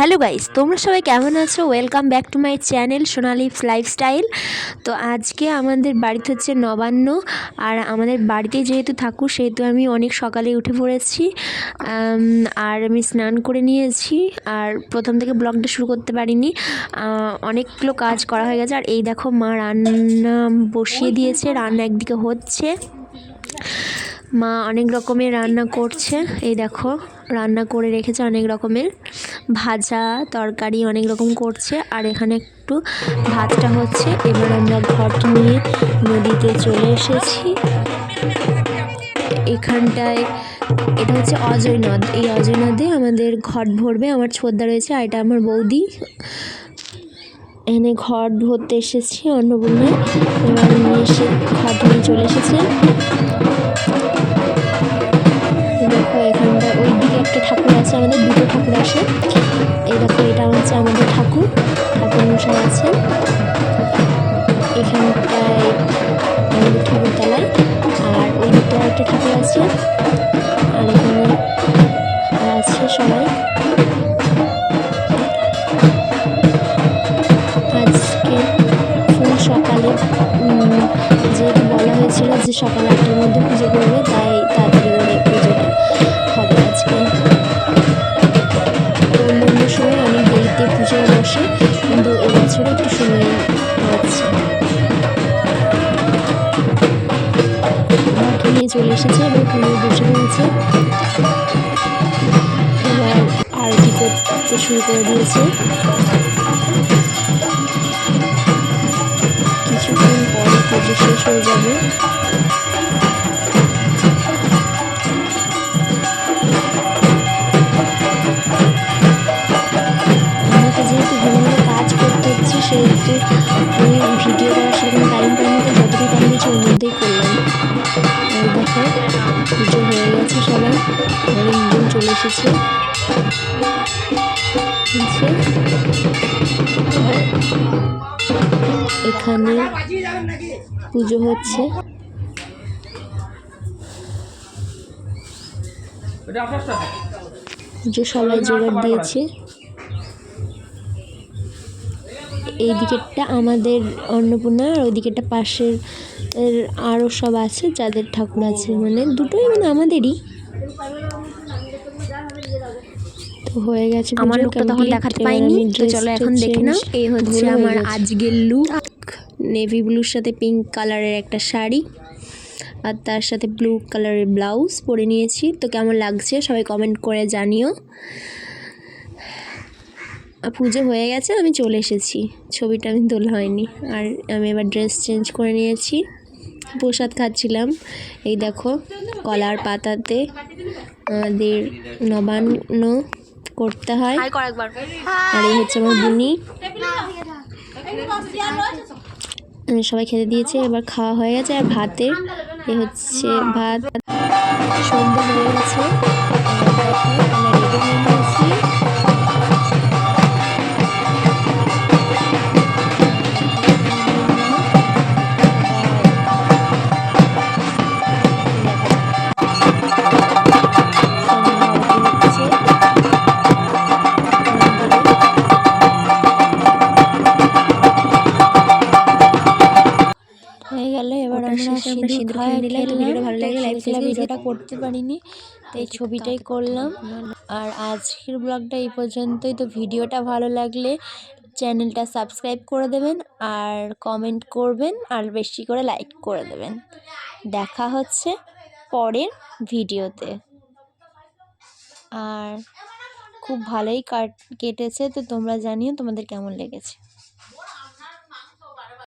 Hello guys, তোমরা সবাই কেমন আছো? Welcome back to my channel Sonalips lifestyle. তো আজকে আমাদের বাড়িতে হচ্ছে নবান্ন, আর আমাদের বাড়িতে যেহেতু থাকু সেহেতু আমি অনেক সকালে উঠে পড়েছি। আর আমি স্নান করে নিয়েছি, আর প্রথম থেকে ব্লগটা শুরু করতে পারিনি, অনেকগুলো কাজ করা হয়ে গেছে। আর এই দেখো মা রান্না বসিয়ে দিয়েছে, রান্না একদিকে হচ্ছে, মা অনেক রকমের রান্না করছে। এই দেখো রান্না করে রেখেছে অনেক রকমের, ভাজা তরকারি অনেক রকম করছে। আর এখানে একটু ভাতটা হচ্ছে। এবার আমরা ঘট নিয়ে নদীতে চলে এসেছি। এখানটায় এটা হচ্ছে অজয় নদ, এই অজয় নদে আমাদের ঘট ভরবে। আমার ছোদ্দা রয়েছে, আর এটা আমার বৌদি। এখানে ঘট ভরতে এসেছি অন্নপূর্ণায়। এবার নিয়ে এসে ঘট নিয়ে চলে এসেছে। দেখো এখানটা ওই দিকে একটা ঠাকুর আছে, আমাদের দুটো ঠাকুর আসে। এই দেখো এটা হচ্ছে আমাদের ঠাকুর মশাই আছেন এখানটায় আমাদের ঠাকুরতলায়। আর ওই দিকটা একটা ঠাকুর আছে, আর এখানে আছে সবাই। আজকে ফুল সকালে যেহেতু বলা হয়েছিল যে সকাল 8টার মধ্যে পুজো করবে, তাই তাড়াতাড়ি করে পুজোটা হবে আজকে। অন্য সময় অনেক দেরিতে পুজো বসে, কিন্তু এবছরে একটু সময় হচ্ছে। ঘট নিয়ে চলে এসেছে, এবার পুজো বসে রয়েছে। এবার আরতি করতে শুরু করে দিয়েছে। কিছুক্ষণ পরে পুজো শেষ হয়ে যাবে। আমাকে যেহেতু বিভিন্ন কাজ করতে হচ্ছে, সেহেতু আমি ভিডিও করার সেরকম টাইম পাইনি, তো যতটুকু টাইম দিয়েছি ওর মধ্যেই করলাম। আর দেখো পুজো হয়ে গেছে, সবাই অনেকজন চলে এসেছে। এখানে পুজো হচ্ছে। পুজো সবাই জোগাড় দিয়েছে। এই দিকেরটা আমাদের অন্নপূর্ণা, আর ওই দিকেরটা পাশের আরও সব আছে যাদের ঠাকুর আছে, মানে দুটোই মানে আমাদেরই। তো হয়ে গেছে, আমার লুকটা তখন দেখাতে পাইনি, তো চলো এখন দেখে নাও। এই হচ্ছে আমার আজকের লুক। নেভি ব্লুর সাথে পিঙ্ক কালারের একটা শাড়ি, আর তার সাথে ব্লু কালারের ব্লাউজ পরে নিয়েছি। তো কেমন লাগছে সবাই কমেন্ট করে জানিও। পুজো হয়ে গেছে, আমি চলে এসেছি, ছবিটা আমি তোলা হয়নি। আর আমি এবার ড্রেস চেঞ্জ করে নিয়েছি, প্রসাদ খাচ্ছিলাম। এই দেখো কলার পাতাতে আমাদের নবান্ন করতে হয়। আর এই হচ্ছে আমার বুনি, সবাই খেতে দিয়েছে, এবার খাওয়া হয়ে গেছে। আর ভাতের এ হচ্ছে ভাত, সন্ধ্যা হয়ে গেছে। আমরা রেডি হয়ে নিয়েছি। হয়ে গেল, এবার আমরা সিঁদুর খাওয়া দিলাম। তো ভিডিওটা ভালো লাগলে লাইক করলাম, ভিডিওটা করতে পারিনি, তো এই ছবিটাই করলাম। আর আজকের ব্লগটা এই পর্যন্তই। তো ভিডিওটা ভালো লাগলে চ্যানেলটা সাবস্ক্রাইব করে দেবেন, আর কমেন্ট করবেন, আর বেশি করে লাইক করে দেবেন। দেখা হচ্ছে পরের ভিডিওতে। আর খুব ভালোই কেটেছে, তো তোমরা জানিও তোমাদের কেমন লেগেছে।